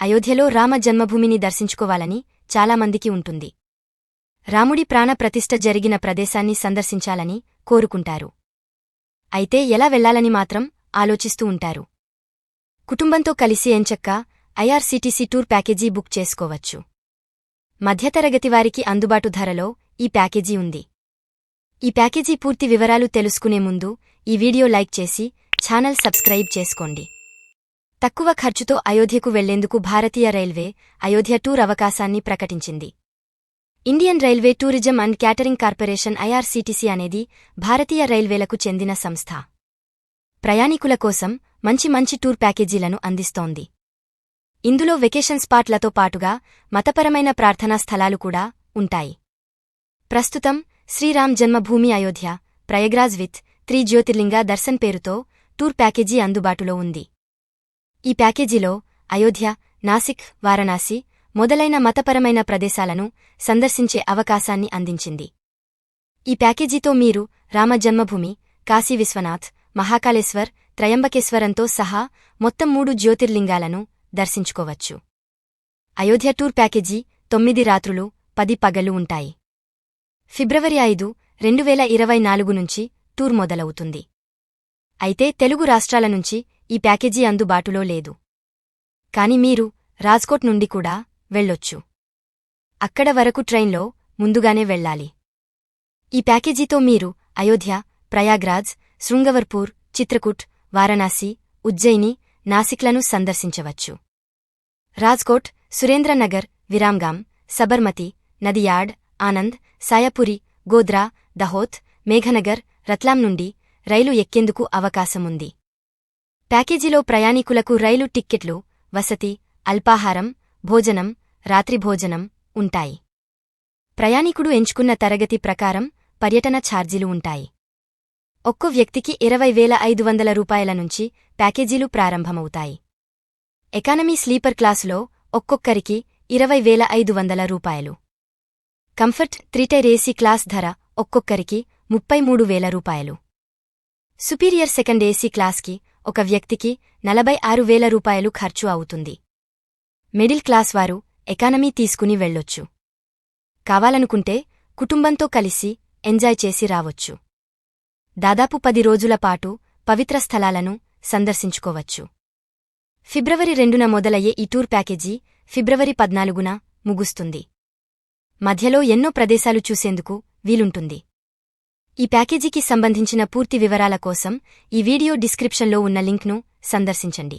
అయోధ్యలో రామ జన్మభూమిని దర్శించుకోవాలని చాలామందికి ఉంటుంది. రాముడి ప్రాణ ప్రతిష్ఠ జరిగిన ప్రదేశాన్ని సందర్శించాలని కోరుకుంటారు. అయితే ఎలా వెళ్లాలని మాత్రం ఆలోచిస్తూ ఉంటారు. కుటుంబంతో కలిసి ఎంచక్కా ఐఆర్సీటీసీ టూర్ ప్యాకేజీ బుక్ చేసుకోవచ్చు. మధ్యతరగతి వారికి అందుబాటు ధరలో ఈ ప్యాకేజీ ఉంది. ఈ ప్యాకేజీ పూర్తి వివరాలు తెలుసుకునే ముందు ఈ వీడియో లైక్ చేసి ఛానల్ సబ్స్క్రైబ్ చేసుకోండి. తక్కువ ఖర్చుతో అయోధ్యకు వెళ్లేందుకు భారతీయ రైల్వే అయోధ్య టూర్ అవకాశాన్ని ప్రకటించింది. Indian railway tourism and catering corporation IRCTC అనేది భారతీయ రైల్వేలకు చెందిన సంస్థ. ప్రయాణికుల కోసం మంచి టూర్ ప్యాకేజీలను అందిస్తోంది. ఇందులో వెకేషన్ స్పాట్లతో పాటుగా మతపరమైన ప్రార్థనా స్థలాలు కూడా ఉంటాయి. ప్రస్తుతం శ్రీరామ్ జన్మభూమి అయోధ్య ప్రయాగ్రాజ్ విత్ 3 జ్యోతిర్లింగ దర్శన్ పేరుతో టూర్ ప్యాకేజీ అందుబాటులో ఉంది. ఈ ప్యాకేజీలో అయోధ్య, నాసిక్, వారణాసి మొదలైన మతపరమైన ప్రదేశాలను సందర్శించే అవకాశాన్ని అందించింది. ఈ ప్యాకేజీతో మీరు రామ జన్మభూమి, కాశీ విశ్వనాథ్, మహాకాళేశ్వర్, త్రయంబకేశ్వరంతో సహా మొత్తం 3 జ్యోతిర్లింగాలను దర్శించుకోవచ్చు. అయోధ్య టూర్ ప్యాకేజీ 9 రాత్రులు 10 పగలు ఉంటాయి. ఫిబ్రవరి 5, 2024 నుంచి టూర్ మొదలవుతుంది. అయితే తెలుగు రాష్ట్రాల నుంచి ఈ ప్యాకేజీ అందుబాటులో లేదు. కాని మీరు రాజ్కోట్ నుండి కూడా వెళ్ళొచ్చు. అక్కడ వరకు ట్రైన్లో ముందుగానే వెళ్లాలి. ఈ ప్యాకేజీతో మీరు అయోధ్య, ప్రయాగ్రాజ్, శృంగవర్పూర్, చిత్రకూట్, వారణాసి, ఉజ్జయిని, నాసిక్లను సందర్శించవచ్చు. రాజ్కోట్, సురేంద్రనగర్, విరామ్గామ్, సబర్మతి, నదియాడ్, ఆనంద్, సాయపురి, గోద్రా, దహోత్, మేఘనగర్, రత్లాం నుండి రైలు ఎక్కేందుకు అవకాశముంది. ప్యాకేజీలో ప్రయాణికులకు రైలు టిక్కెట్లు, వసతి, అల్పాహారం, భోజనం, రాత్రి భోజనం ఉంటాయి. ప్రయాణికుడు ఎంచుకున్న తరగతి ప్రకారం పర్యటన ఛార్జీలు ఉంటాయి. ఒక్కో వ్యక్తికి 20,500 రూపాయల నుంచి ప్యాకేజీలు ప్రారంభమవుతాయి. ఎకానమీ స్లీపర్ క్లాసులో ఒక్కొక్కరికి 20,500 రూపాయలు. కంఫర్ట్ 3 టైర్ ఏసీ క్లాస్ ధర ఒక్కొక్కరికి 33,000 రూపాయలు. సుపీరియర్ సెకండ్ ఏసీ క్లాస్కి ఒక వ్యక్తికి 46,000 రూపాయలు ఖర్చు అవుతుంది. మిడిల్ క్లాస్ వారు ఎకానమీ తీసుకుని వెళ్ళొచ్చు. కావాలనుకుంటే కుటుంబంతో కలిసి ఎంజాయ్ చేసి రావొచ్చు. దాదాపు 10 రోజుల పాటు పవిత్ర స్థలాలను సందర్శించుకోవచ్చు. ఫిబ్రవరి 2న మొదలయ్యే ఈ టూర్ ప్యాకేజీ ఫిబ్రవరి 14న ముగుస్తుంది. మధ్యలో ఎన్నో ప్రదేశాలు చూసేందుకు వీలుంటుంది. ఈ ప్యాకేజీకి సంబంధించిన పూర్తి వివరాల కోసం ఈ వీడియో డిస్క్రిప్షన్లో ఉన్న లింక్ను సందర్శించండి.